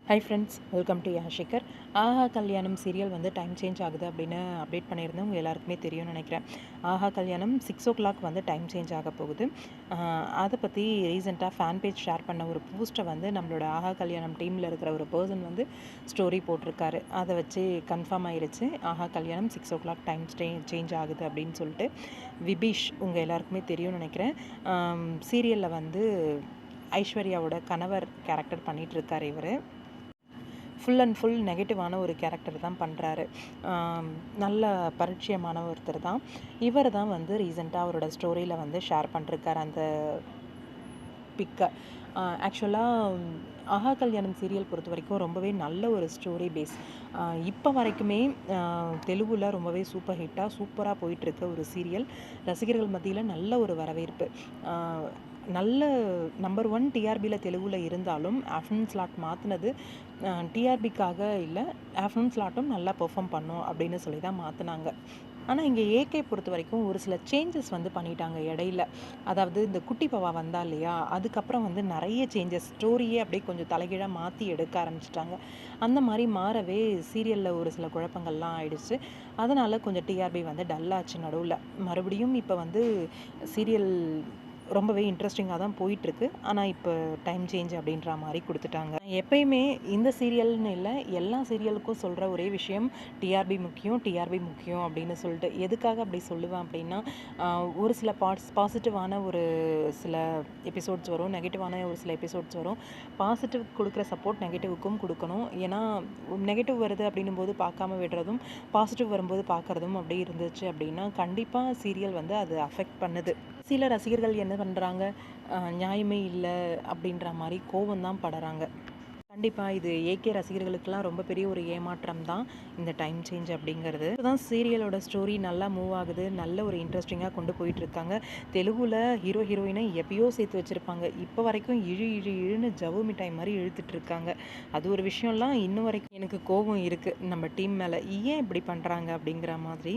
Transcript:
High friends, welcome to யாஷிகர். ஆஹா கல்யாணம் சீரியல் வந்து டைம் சேஞ்ச் ஆகுது அப்படின்னு அப்டேட் பண்ணியிருந்தேன். உங்கள் எல்லாருக்குமே தெரியும்னு நினைக்கிறேன். ஆஹா கல்யாணம் 6 o'clock வந்து டைம் சேஞ்ச் ஆக போகுது. அதை பற்றி ரீசெண்டாக ஃபேன் பேஜ் ஷேர் பண்ண ஒரு போஸ்ட்டை வந்து நம்மளோட ஆஹா கல்யாணம் டீமில் இருக்கிற ஒரு பர்சன் வந்து ஸ்டோரி போட்டிருக்காரு. அதை வச்சு கன்ஃபார்ம் ஆயிடுச்சு, ஆஹா கல்யாணம் 6 o'clock டைம் சேஞ்ச் ஆகுது அப்படின்னு சொல்லிட்டு. விபீஷ் உங்கள் எல்லாருக்குமே தெரியும்னு நினைக்கிறேன். சீரியலில் வந்து ஐஸ்வர்யாவோட கணவர் கேரக்டர் பண்ணிகிட்ருக்கார். இவர் ஃபுல் அண்ட் ஃபுல் நெகட்டிவான ஒரு கேரக்டர் தான் பண்ணுறாரு. நல்ல பரிச்சயமான ஒருத்தர் தான். இவர் தான் வந்து ரீசெண்டாக அவரோட ஸ்டோரியில் வந்து ஷேர் பண்ணிருக்கார் அந்த பிக்கை. ஆக்சுவலாக ஆஹா கல்யாணம் சீரியல் பொறுத்த வரைக்கும் ரொம்பவே நல்ல ஒரு ஸ்டோரி பேஸ். இப்போ வரைக்குமே தெலுங்கில் ரொம்பவே சூப்பர் ஹிட்டாக சூப்பராக போயிட்டுருக்க ஒரு சீரியல். ரசிகர்கள் மத்தியில் நல்ல ஒரு வரவேற்பு. நல்ல நம்பர் 1 டிஆர்பியில் தெலுங்கில் இருந்தாலும் ஆஃப்டர்நூன் ஸ்லாட் மாற்றினது டிஆர்பிக்காக இல்லை, ஆஃப்டர்நூன் ஸ்லாட்டும் நல்லா பெர்ஃபார்ம் பண்ணும் அப்படின்னு சொல்லி தான் மாற்றினாங்க. ஆனால் இங்கே ஏகே பொறுத்த வரைக்கும் ஒரு சில சேஞ்சஸ் வந்து பண்ணிட்டாங்க இடையில. அதாவது இந்த குட்டி பாவா வந்தா இல்லையா, அதுக்கப்புறம் வந்து நிறைய சேஞ்சஸ், ஸ்டோரியே அப்படியே கொஞ்சம் தலைகீழாக மாற்றி எடுக்க ஆரம்பிச்சிட்டாங்க. அந்த மாதிரி மாறவே சீரியலில் ஒரு சில குழப்பங்கள்லாம் ஆயிடுச்சு. அதனால் கொஞ்சம் டிஆர்பி வந்து டல்லாச்சு நடுவில். மறுபடியும் இப்போ வந்து சீரியல் ரொம்பவே இன்ட்ரெஸ்டிங்காக தான் போயிட்டுருக்கு. ஆனால் இப்போ டைம் சேஞ்ச் அப்படின்ற மாதிரி கொடுத்துட்டாங்க. எப்பயுமே இந்த சீரியல்னு இல்லை, எல்லா சீரியலுக்கும் சொல்கிற ஒரே விஷயம் டிஆர்பி முக்கியம், டிஆர்பி முக்கியம் அப்படின்னு சொல்லிட்டு. எதுக்காக அப்படி சொல்லுவேன் அப்படின்னா, ஒரு சில பாசிட்டிவான ஒரு சில எபிசோட்ஸ் வரும், நெகட்டிவான ஒரு சில எபிசோட்ஸ் வரும். பாசிட்டிவ் கொடுக்குற சப்போர்ட் நெகட்டிவுக்கும் கொடுக்கணும். ஏன்னா நெகட்டிவ் வருது அப்படின்னும் போது பார்க்காம விடுறதும், பாசிட்டிவ் வரும்போது பார்க்குறதும் அப்படி இருந்துச்சு அப்படின்னா கண்டிப்பாக சீரியல் வந்து அது அஃபெக்ட் பண்ணுது. சில ரசிகர்கள் என்ன பண்ணுறாங்க, நியாயமே இல்லை அப்படின்ற மாதிரி கோவம் தான் படுறாங்க. கண்டிப்பாக இது ஏகே ரசிகர்களுக்கெல்லாம் ரொம்ப பெரிய ஒரு ஏமாற்றம் தான் இந்த டைம் சேஞ்ச் அப்படிங்கிறது. இதுதான் சீரியலோட ஸ்டோரி நல்லா மூவ் ஆகுது, நல்ல ஒரு இன்ட்ரெஸ்டிங்காக கொண்டு போயிட்டுருக்காங்க. தெலுங்கில் ஹீரோ ஹீரோயினை எப்பயோ சேர்த்து வச்சுருப்பாங்க, இப்போ வரைக்கும் இழுன்னு ஜவ்வு மிட்டாய் மாதிரி இழுத்துட்ருக்காங்க. அது ஒரு விஷயம்லாம் இன்னும் வரைக்கும் எனக்கு கோபம் இருக்குது நம்ம டீம் மேலே. ஏன் இப்படி பண்ணுறாங்க அப்படிங்கிற மாதிரி.